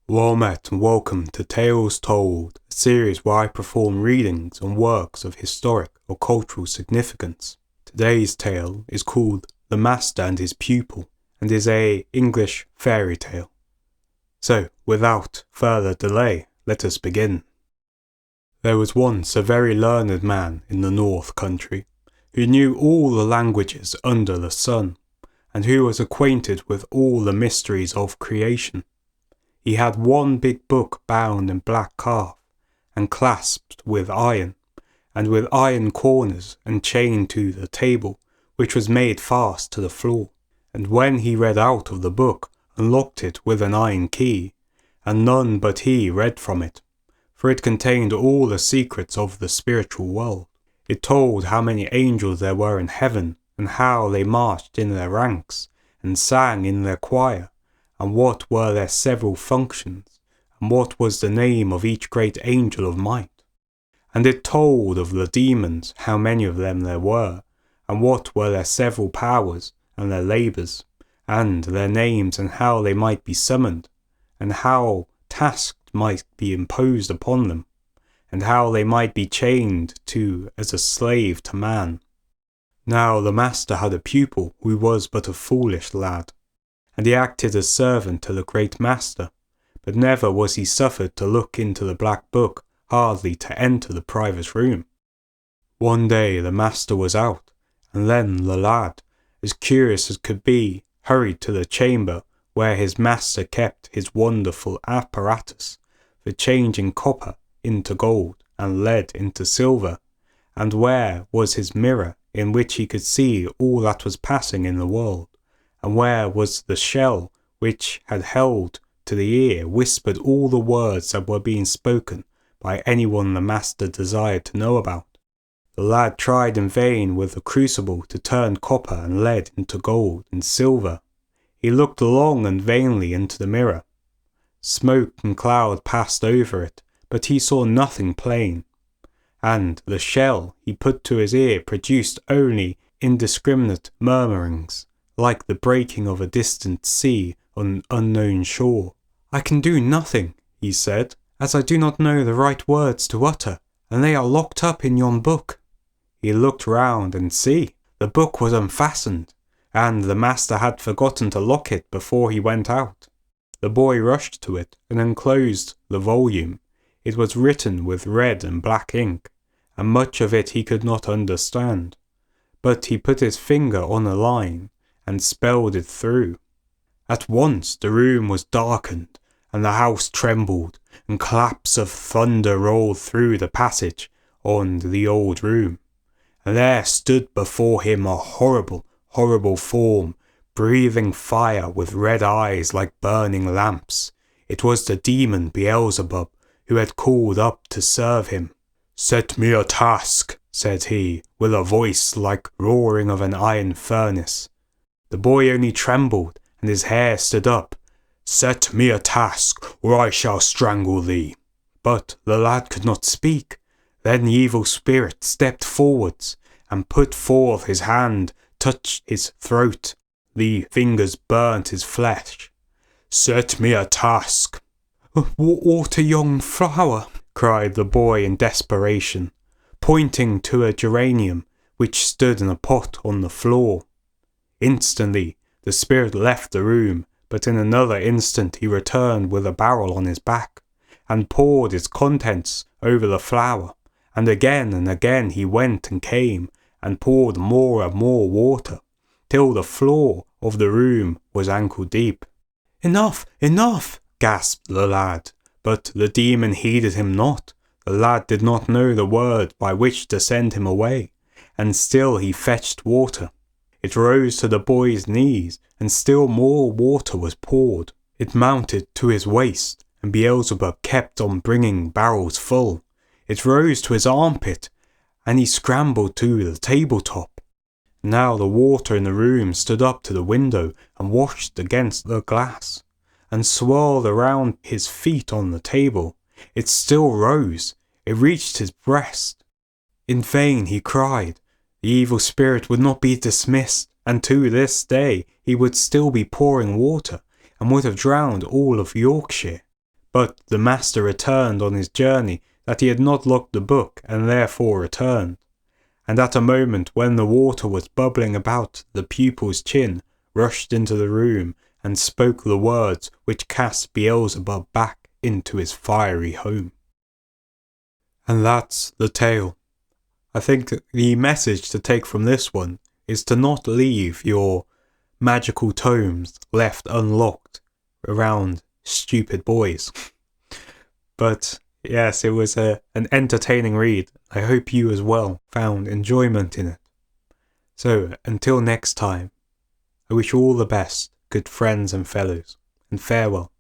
Well met and welcome to Tales Told, a series where I perform readings on works of historic or cultural significance. Today's tale is called The Master and His Pupil and is a English fairy tale. So, without further delay, let us begin. There was once a very learned man in the North Country, who knew all the languages under the sun, and who was acquainted with all the mysteries of creation. He had one big book bound in black calf, and clasped with iron corners and chained to the table, which was made fast to the floor. And when he read out of the book, unlocked it with an iron key, and none but he read from it, for it contained all the secrets of the spiritual world. It told how many angels there were in heaven, and how they marched in their ranks, and sang in their choir, and what were their several functions, and what was the name of each great angel of might. And it told of the demons, how many of them there were, and what were their several powers, and their labours, and their names, and how they might be summoned, and how tasks might be imposed upon them, and how they might be chained to as a slave to man. Now the master had a pupil who was but a foolish lad, and he acted as servant to the great master, but never was he suffered to look into the black book, hardly to enter the private room. One day the master was out, and then the lad, as curious as could be, hurried to the chamber where his master kept his wonderful apparatus for changing copper into gold and lead into silver, and where was his mirror in which he could see all that was passing in the world, and where was the shell which had held to the ear whispered all the words that were being spoken by anyone the master desired to know about. The lad tried in vain with the crucible to turn copper and lead into gold and silver. He looked long and vainly into the mirror. Smoke and cloud passed over it, but he saw nothing plain, and the shell he put to his ear produced only indiscriminate murmurings, like the breaking of a distant sea on an unknown shore. "I can do nothing," he said, "as I do not know the right words to utter, and they are locked up in yon book." He looked round, and see, the book was unfastened, and the master had forgotten to lock it before he went out. The boy rushed to it and unclosed the volume. It was written with red and black ink, and much of it he could not understand, but he put his finger on a line and spelled it through. At once the room was darkened, and the house trembled, and claps of thunder rolled through the passage on the old room, and there stood before him a horrible, horrible form, breathing fire with red eyes like burning lamps. It was the demon Beelzebub, who had called up to serve him. "Set me a task," said he, with a voice like roaring of an iron furnace. The boy only trembled, and his hair stood up. "Set me a task, or I shall strangle thee." But the lad could not speak. Then the evil spirit stepped forwards, and put forth his hand, touched his throat. The fingers burnt his flesh. "Set me a task." "Water yon flower," cried the boy in desperation, pointing to a geranium which stood in a pot on the floor. Instantly the spirit left the room, but in another instant he returned with a barrel on his back, and poured its contents over the flower, and again he went and came, and poured more and more water, till the floor of the room was ankle deep. "Enough, enough!" gasped the lad, but the demon heeded him not. The lad did not know the word by which to send him away, and still he fetched water. It rose to the boy's knees, and still more water was poured. It mounted to his waist, and Beelzebub kept on bringing barrels full. It rose to his armpit, and he scrambled to the tabletop. Now the water in the room stood up to the window and washed against the glass, and swirled around his feet on the table. It still rose. It reached his breast. In vain he cried. The evil spirit would not be dismissed, and to this day he would still be pouring water, and would have drowned all of Yorkshire. But the master returned on his journey that he had not locked the book, and therefore returned. And at a moment when the water was bubbling about the pupil's chin, rushed into the room and spoke the words which cast Beelzebub back into his fiery home. And that's the tale. I think the message to take from this one is to not leave your magical tomes left unlocked around stupid boys. But yes, it was an entertaining read. I hope you as well found enjoyment in it. So until next time, I wish you all the best, good friends and fellows, and farewell.